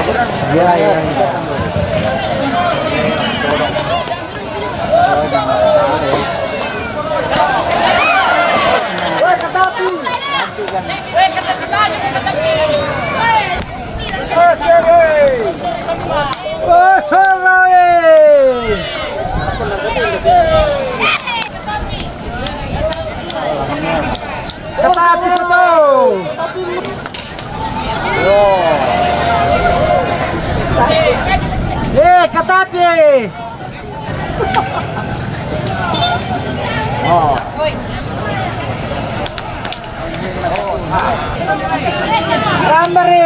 Iya, iya. Ketapi betul. Ketapi. Oh. Gambari.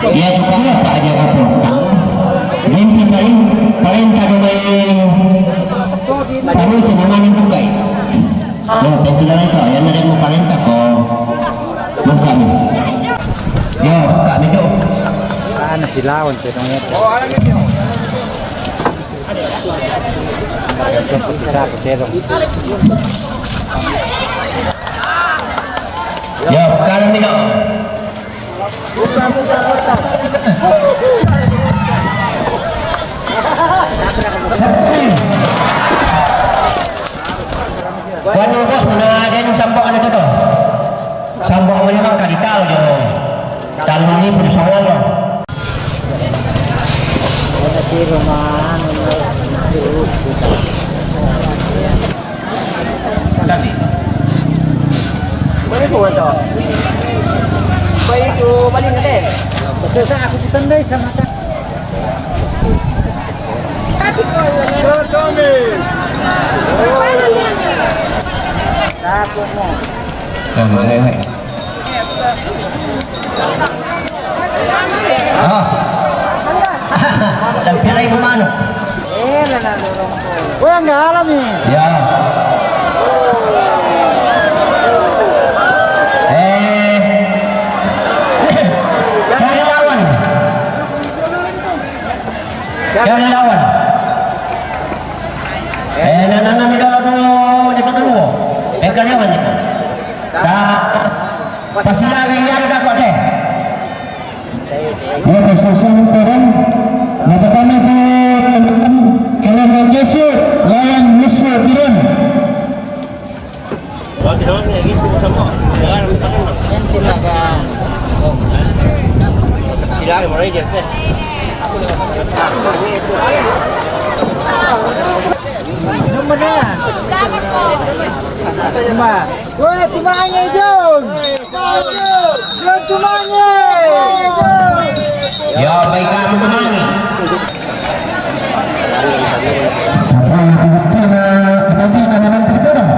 Ya juga apa aja kamu. Nanti paling tak boleh cuma main bukai. Lo pentilnya itu ya nanti mau paling tak kok bukan. Yo kami tu. Nasi lawan pedangnya. Bisa pedang. Ya kalau ni nak. Bueno bos mana ada yang sambok ada tu. Sambok mana kan kadital je. Dalam ni persoalan lo. Di rumah Nanti. Boleh buat tu. Baik tu balik nanti. Betul aku ditendai sama tak. Kami. Aku mau. Jangan lewat. Ah. Dan pilih ke mana? Lana dorong ko. Wah, enggak alami. Ya. Cari lawan. Cari lawan. Nana ni kalau dulu, dia dulu. Engkau lawan itu. Tak. Pasilaga Ya, kesusahan turun. Nah, pertama itu keluarga Jesu lawan musuh turun. Yan silakan. Silakan mulai dia. Nomor na. Cuma. Woi, tumanya Jun. Jun tumanya. Ya, baik kamu temangi. Apa yang tiba-tiba nanti akan terturun.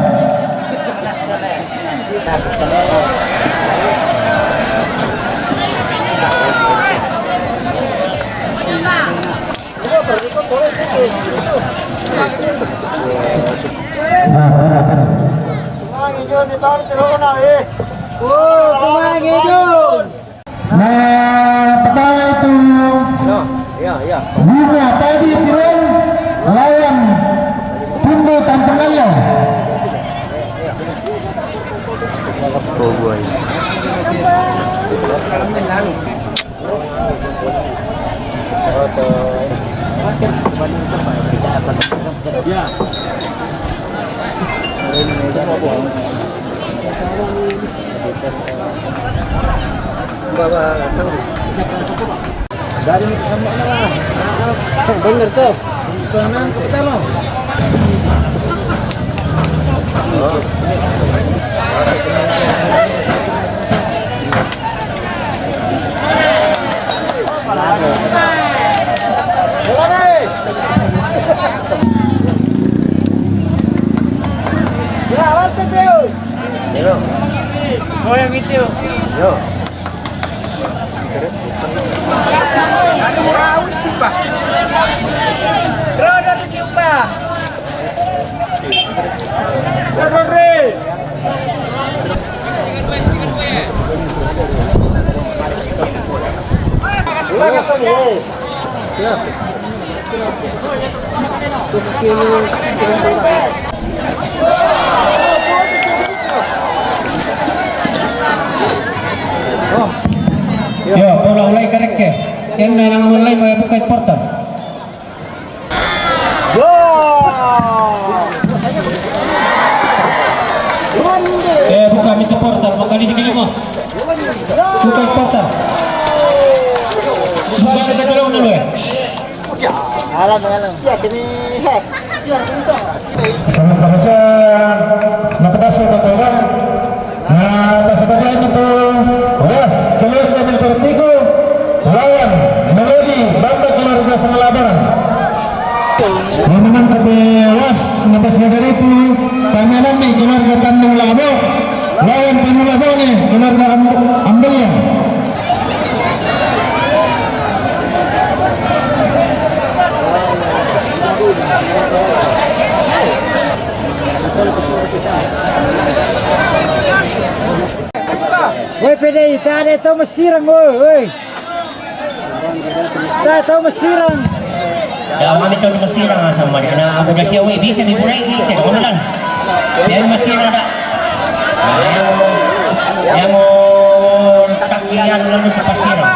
Nah, pertama itu bunga tadi turun lawan Pundo Tampung Ayo. Dari sama lah. Bener tuh. Karena kita loh. Oh yang itu. Yo. Ya, bola ulai karek ke. Yang nang mulai mau buka portal. Buka itu portal, makali dikali mo. Buka portal. Buka kita dulu dulu ya. Alam. Ya, kini hack. Sama bahasa napatasa betul. Nah, pasabayan itu was keluarga Mentertigo lawan Melodi Bamba keluarga Semelabaran. Memang ketewas napasnya dari itu Pangalami keluarga Tanjung Labo lawan Panulabone keluarga Ambelya. Woi PDI, tak ada tahu mesirang woi. Tak tahu mesirang. Ya, kami tahu masirang sama dia. Nah, aku kasih away bisa dimulai kita. Kamu bilang, biar masirang ada. Yang mau takian lalu ke pasirang.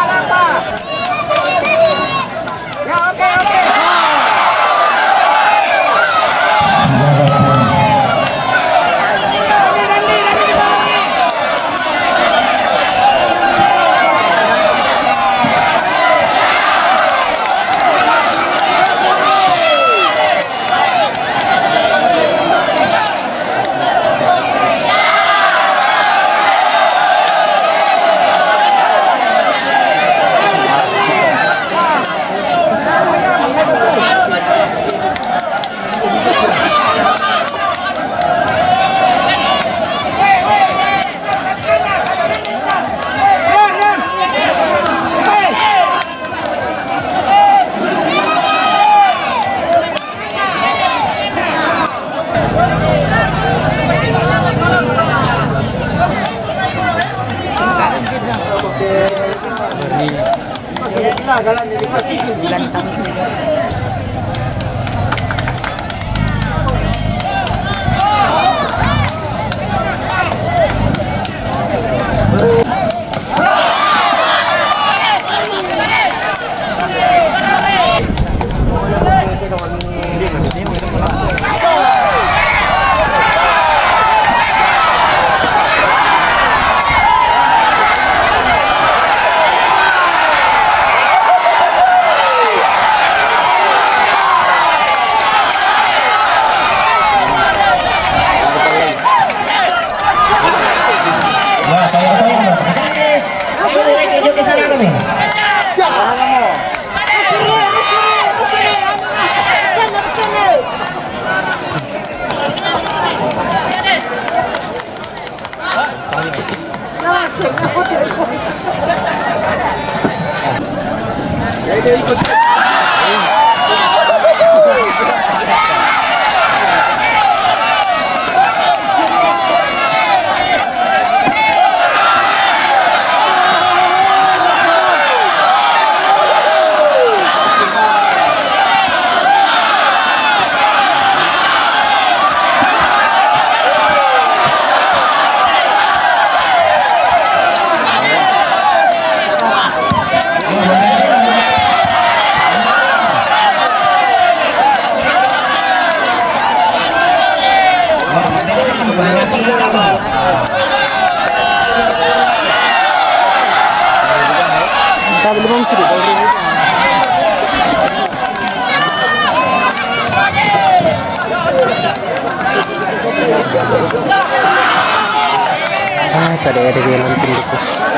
Tadi ada jalan pindah.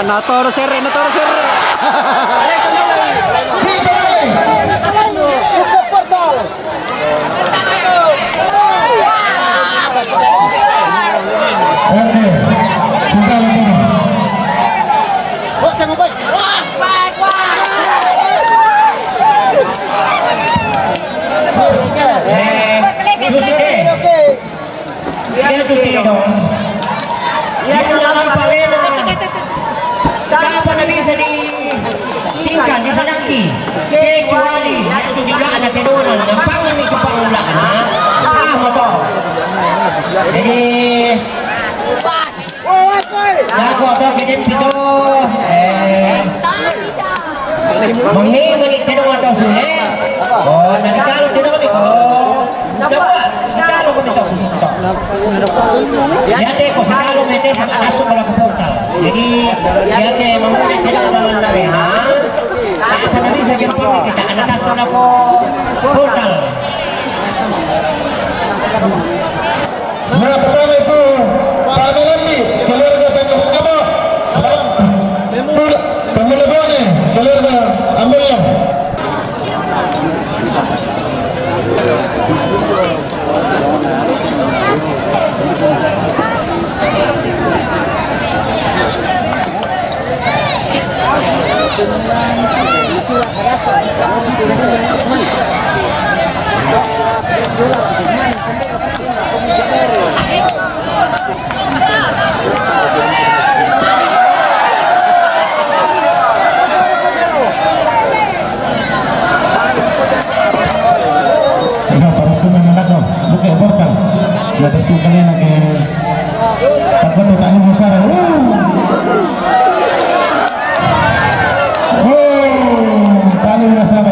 Natoro sere. Dia tuh dia dong. Dia yang paling Dapat na bisa di tingkan di sanaki. Kecuali itu juga ada tiduran yang pangan itu pangulangan. Sama to. Jadi Nago to kejam pido. Mangi magi tiduran to sule. Oh, nalikalo tiduran ko. Dapat ikalo ko nito to. Yate ko sakalo mete sa aso pala ko portal. Jadi yate mamuli tiduran na rin ha. Apa nanti sa gempang kita anatas na ko portal. Nah, pertama itu Pak Melani, keluarga Tengah apa? Tengah Lebone, keluarga Ambelah. Buka portal, nggak tersuka kalian lagi. Takut tuh tanya besar. Tanya besar.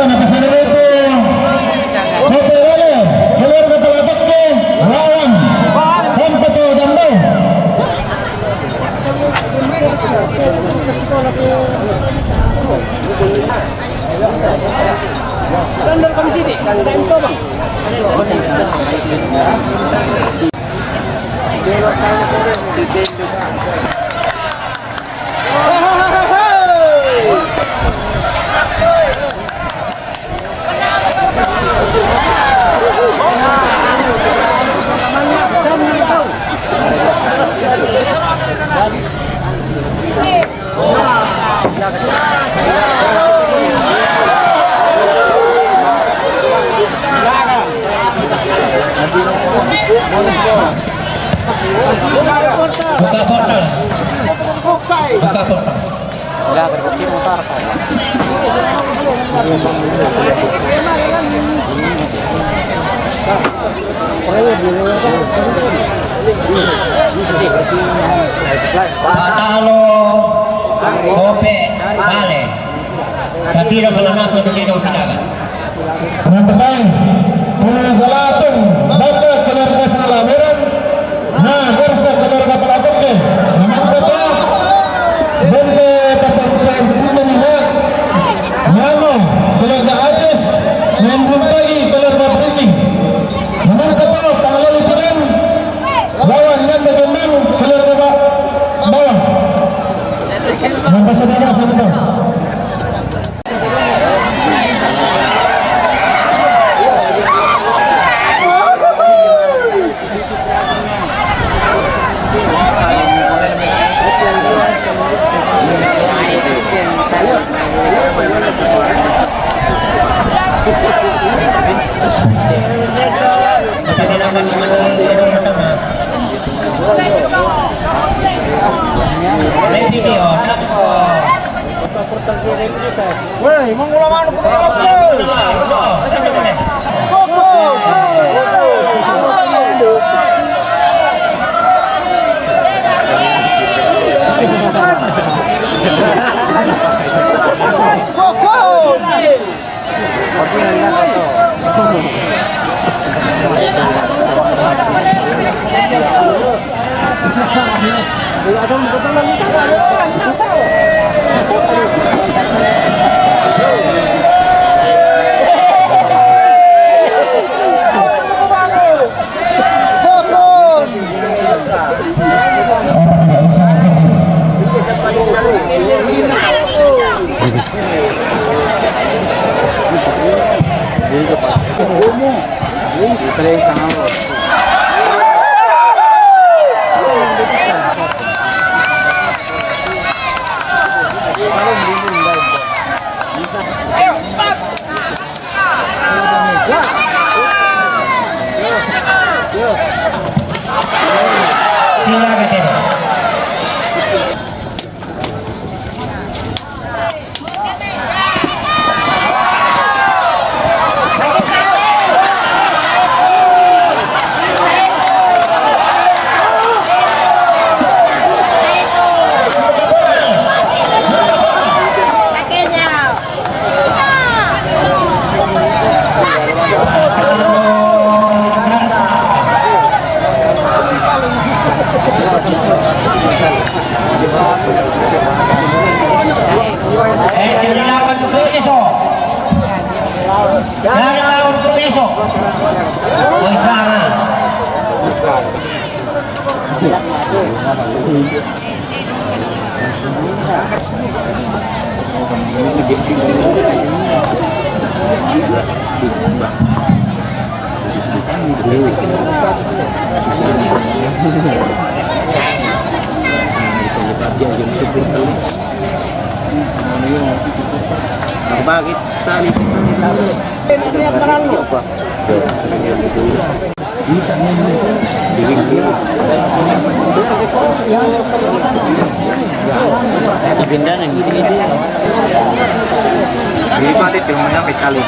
Apa saja itu? Kopi wale, keluarga pelatak ke lawan. Kompeto dambo. Render kami sini, ada info bang. Buka portal. Buka portal. Patalo, kope, bale. Katiro sa lanaso ng ginaw silaga. Nampatay, kung galatong, dapat keluarga sa lamiran, nah, garsa keluarga pelatuk ke, naman ko to, bende patagpuan kumanina, namo, keluarga Ajes, nandun pagi keluarga Prini, naman ko to, pangalali tulan, lawan yan bagaimana keluarga bawah, nampasadara sa ito. Woi, mengulang anu Gatero. Jangan lawan Progreso. Jangan lawan Progreso. Boy sana. Bakit tali? Pindah yang gini. Di palit yung mga petali.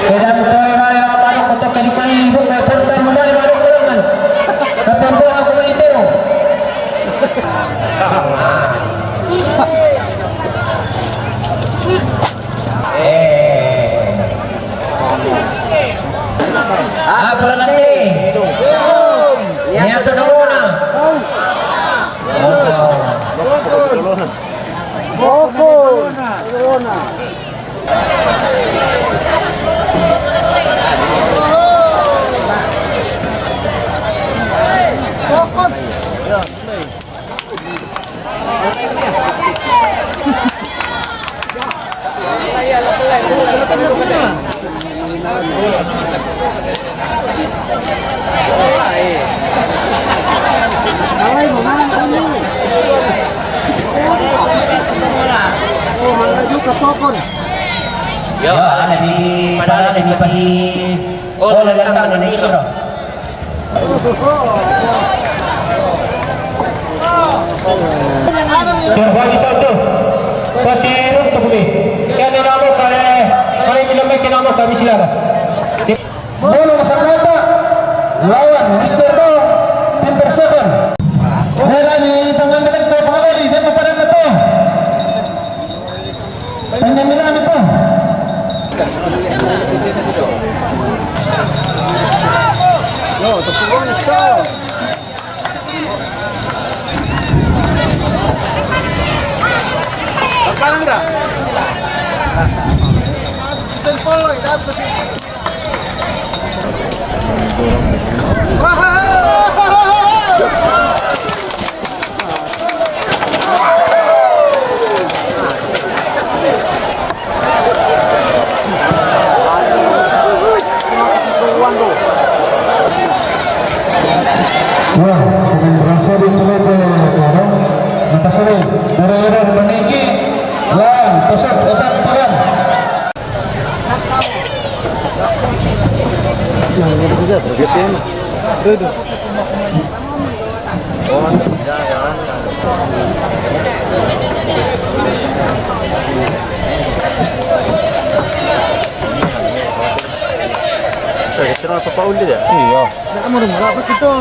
Beda betul raya Manuk untuk tadi pagi buka portal kembali Manuk dengan kapan bola kembali Tero. Apa nanti? Niat tu muna. Ya, lebih pagi. Oh, lelantang na nito. Terbagi satu. Pasirun tukumi. Kaya namo kaya mari bilamay kinamo kami sila. Bola Sakata lawan Mister Bo tim Persebaya. Herani tangan melito pengalali dia pada itu. Penyaminan itu. Yo, tepuan itu. Parang dah. Tempol dapat. Wah, sedang berasa di tempat orang. Nakasari, daerah menaiki lawan pesat etak taran. Kira apa Pak Undi ya? Iya. Kamu udah merapat itu.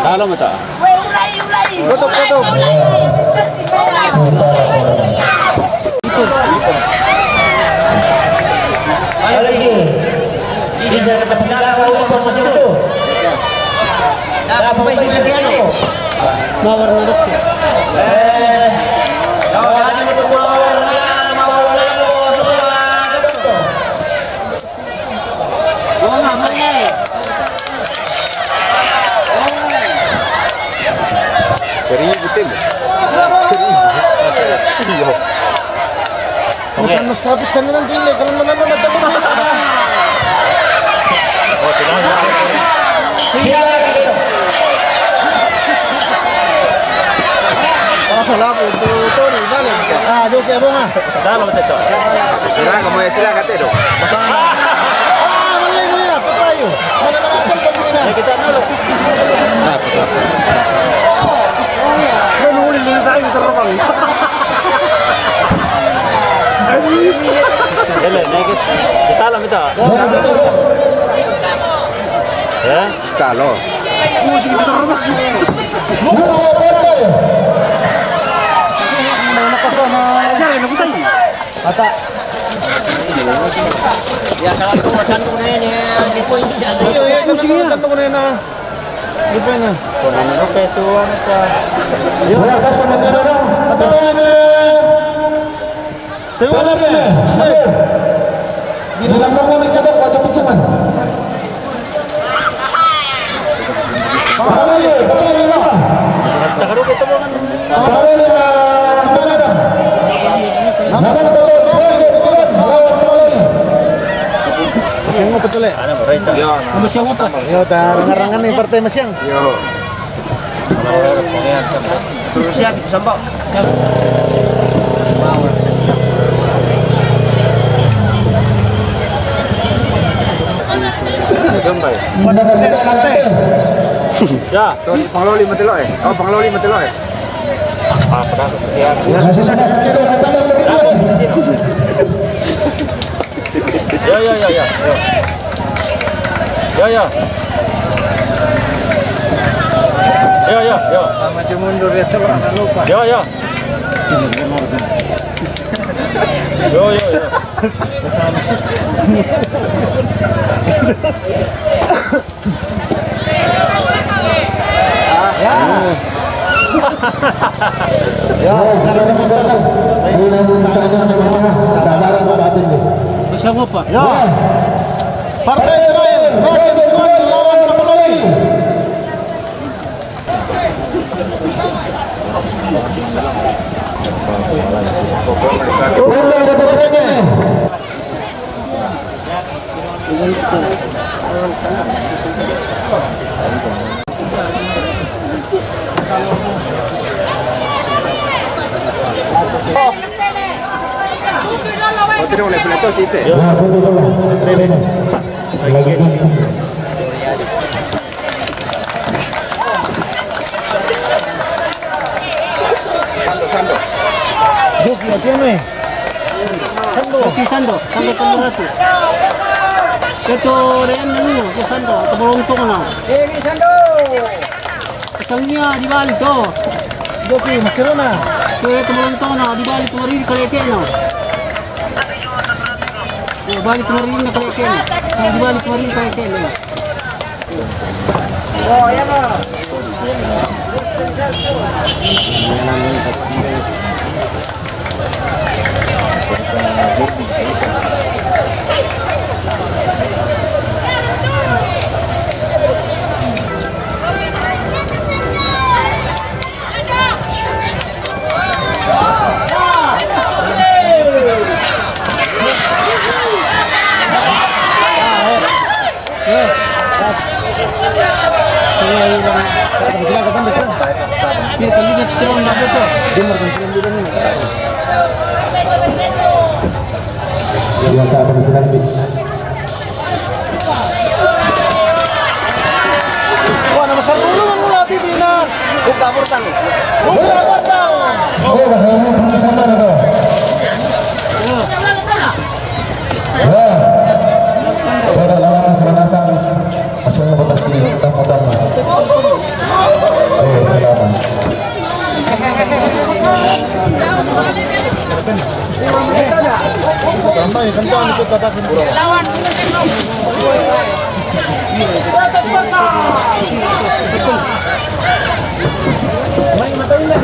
Dalam mata. Tutup. Ayo lagi. Ini saya kata pendala apa informasi itu? Apa itu lagi anu? Mawar nurut. Kalau ada yang mau Seribu tim. Bukan masabi sana ng dili. Kalau naman joke ya bang. Dalam mata itu. Sila katero. Malay mo yan. Patayo. Mana naman pag Ya kita dulu. Nahuli na tayo sa rabang. Dele, naik. Kita dalam itu. Ya, kalau. Ya kalau itu makan kunenya di poin jangan. Iya, kanto ko na yun na. Di pa na. Ano peso ano pa? Wala ka sa magbarang. Tayo na. Bilang mo kami kada ko ato tukuman. Pamali na ka. Takaro kita mo kan. Pamali na pagada. Naman to project tulan. Lawan pamali. Masyang mo patuloy. Ano ba right? Yo. Masyang mo pa. Yo, tarangan ni partai masyang. Yo. Terus siap sambal. Gambay. Ya, Pangloli matilo eh. Oh, pangloli matilo eh. ah, pada ya. Ya. Ya. Maju mundur ya tuh lupa. Ya. Yo. Bisa ngapa? Ya. Partai Israel, project tulan lawan pamali. Udah dapat training nih. Otro le fletó sí te. Ya, betul lah. Training. Lagi. Sando. Duk, ya tiene. Sando ratu. Ito rin ano, sando, tabong to na. Sando. Kasangnya di bali to. Duk, masih na. Kaya tabong to na, di bali to rin kaleke no. Di bali to rin na kaleke no. Di bali to rin kaleke no. Oh, ya mah. Iya, kami lihat siapa dapat tuh. Dia tak akan sedang Wah, nama satu dulu yang mulai pimpinan. Buka murtang. Buka murtang. Oh, dah bersama dah. Ya. Pada lawan serangan masih membatasi tampatan. Selamat. Sampai kencan itu kata sendiri. Lawan. Main matain dah.